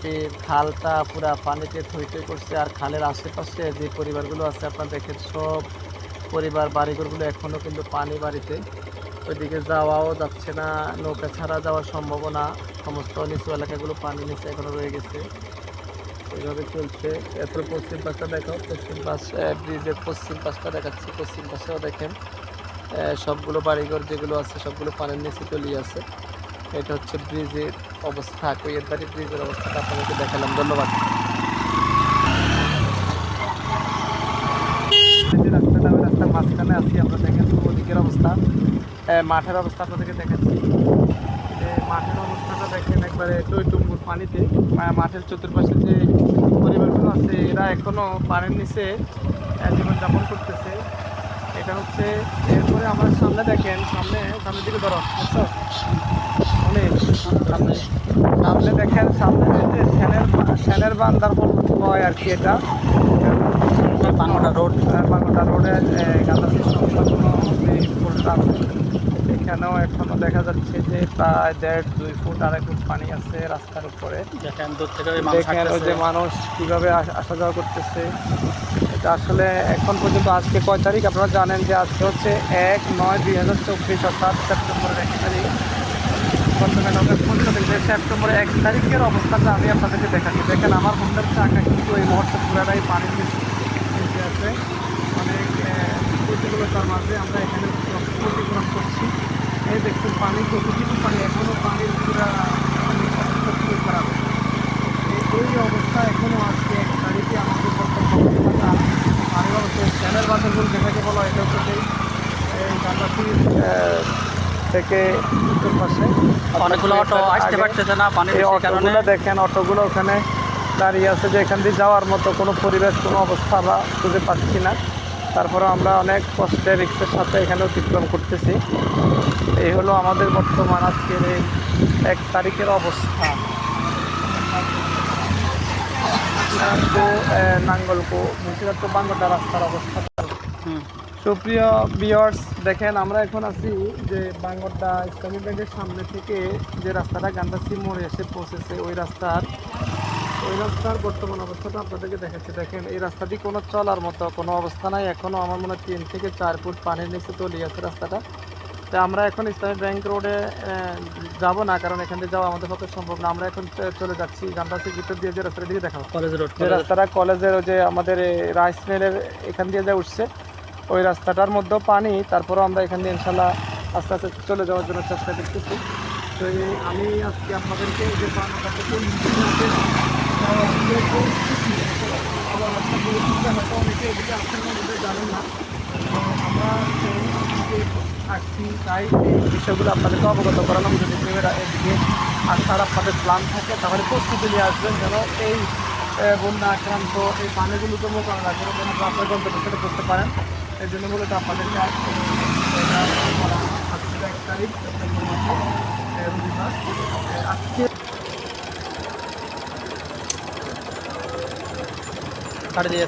এই খালটা পুরা পানিতে থই থই করছে। আর খালের আশেপাশে যে পরিবারগুলো আছে আপনারা দেখেন, সব পরিবার বাড়িঘরগুলো এখনো কিন্তু পানি বাড়িতে, ওইদিকে যাওয়াও যাচ্ছে না, নৌকা ছাড়া যাওয়ার সম্ভাবনা। সমস্ত নিচু এলাকাগুলো পানি নিচে এখনো রয়ে গেছে, এইভাবে চলছে। এরপর পশ্চিম পাশটা দেখাও, পশ্চিম পাশ ব্রিজের পশ্চিম পাশটা দেখাচ্ছি। পশ্চিম পাশেও দেখেন সবগুলো বাড়িঘর যেগুলো আছে সবগুলো পানির নিচে তলিয়ে আছে। এটা হচ্ছে ব্রিজের অবস্থা, কৈয়ারবাড়ি ব্রিজের অবস্থাটা আপনাদেরকে দেখালাম। ধন্যবাদ। যে রাস্তাটা, ওই রাস্তার মাঝখানে আছি আমরা। দেখেন ওদিকের অবস্থা, মাঠের অবস্থা আপনাদেরকে দেখাচ্ছি। মাঠের অবস্থাটা দেখেন একবারে টইটুম্বুর পানিতে। মাঠের চতুর্পাশে যে পরিবারগুলো আছে এরা এখনো পানির নিচে জীবনযাপন করতেছে। এটা হচ্ছে। এরপরে আমার সামনে দেখেন, সামনের দিকে ধরো, বুঝছো? অনেক সামনে দেখেন, সামনে যে সেনের বান্দার হয় আর কি। এটা বাংলা রোড, বাংলা রোডে গাঁদাসির সংলগ্ন যে পুলটা আছে, এখানেও এখনো দেখা যাচ্ছে যে প্রায় 1.5-2 ফুট 2.5 ফুট পানি আছে রাস্তার উপরে। দেখেন দূর থেকে দেখেন ওই যে মানুষ কিভাবে আসা যাওয়া করতেছে। এটা আসলে এখন পর্যন্ত, আজকে কয় তারিখ আপনারা জানেন যে আজকে হচ্ছে 1/9/2024, অর্থাৎ সেপ্টেম্বরের 1 তারিখ। সেপ্টেম্বরের 1 তারিখের অবস্থাটা আমি আপনাদেরকে দেখাচ্ছি। দেখেন আমার হোন্ডার চাকা কিন্তু এই মুহূর্তে পুরাটাই পানির নিচে আছে। অনেক প্রতিকূলতার মাঝে আমরা এখানে অতিক্রম করছি। এই দেখছেন পানি, কতটুকু পানি, এখনও পানির পুরা অবস্থা খুবই খারাপ। এই অবস্থা এখনও আজকে 1 তারিখে আমাদের বর্তমান অবস্থাটা পানির অবস্থা। চ্যানেল বাজারগুলো যেটাকে বলা হয়, এটা হচ্ছে এই গান্ধাসি থেকে উত্তর পাশে অনেকগুলো অটো আসতে পারতেছে না পানির কারণে। দেখেন অটোগুলো ওখানে দাঁড়িয়ে আছে, যে এখান দিয়ে যাওয়ার মতো কোনো পরিবেশ, কোনো অবস্থা আমরা খুঁজে পাচ্ছি না। তারপরে আমরা অনেক কষ্টে রিক্সের সাথে এখানে অতিক্রম করতেছি। এই হলো আমাদের বর্তমান আজকের এই 1 তারিখের অবস্থা। নাঙ্গলকো মুন্সিগঞ্জ বাঙ্গটা রাস্তার অবস্থা। সুপ্রিয় ভিউয়ার্স, দেখেন আমরা এখন আছি যে বাঙ্গরডা ইসলামী ব্যাংকের সামনে থেকে যে রাস্তাটা গান্ধাসি মোড়ে এসে পৌঁছেছে, ওই রাস্তার বর্তমান অবস্থাটা আপনাদেরকে দেখাচ্ছি। দেখেন এই রাস্তাটি কোনো চলার মতো কোনো অবস্থা নাই। এখনও আমার মনে হয় 3 থেকে 4 ফুট পানির নিচে তলিয়ে আছে রাস্তাটা। তো আমরা এখন ইসলামী ব্যাংক রোডে যাব না, কারণ এখান থেকে যাওয়া আমাদের পক্ষে সম্ভব না। আমরা এখন চলে যাচ্ছি গান্ধাসির ভিতর দিয়ে, যে রাস্তাটা দিকে দেখাবো, কলেজ রোড, যে রাস্তাটা কলেজের যে আমাদের রাইস মিলের এখান দিয়ে যা উঠছে, ওই রাস্তাটার মধ্যেও পানি। তারপরেও আমরা এখান দিয়ে ইনশাল্লাহ আস্তে আস্তে চলে যাওয়ার জন্য চেষ্টা করতেছি। তো আমি আজকে আপনাদেরকে যে বাংলাটা থেকে অনেকে এদিকে আসছেন না, জানেন না। আমরা আসছি তাই এই বিষয়গুলো আপনাদেরকে অবগত করালাম। যদি এদিকে আসার আপনাদের প্ল্যান থাকে তাহলে প্রস্তুতি নিয়ে আসবেন, যেন এই বন্যা আক্রান্ত এই পানিগুলোকে মোকাবেলা করে যেন আপনার গন্তব্যে করতে পারেন। এই জন্য মূলত আপনাদেরকে আজকে 1 তারিখ সেপ্টেম্বর মাসে রবিবার আজকে কাটে দিয়ে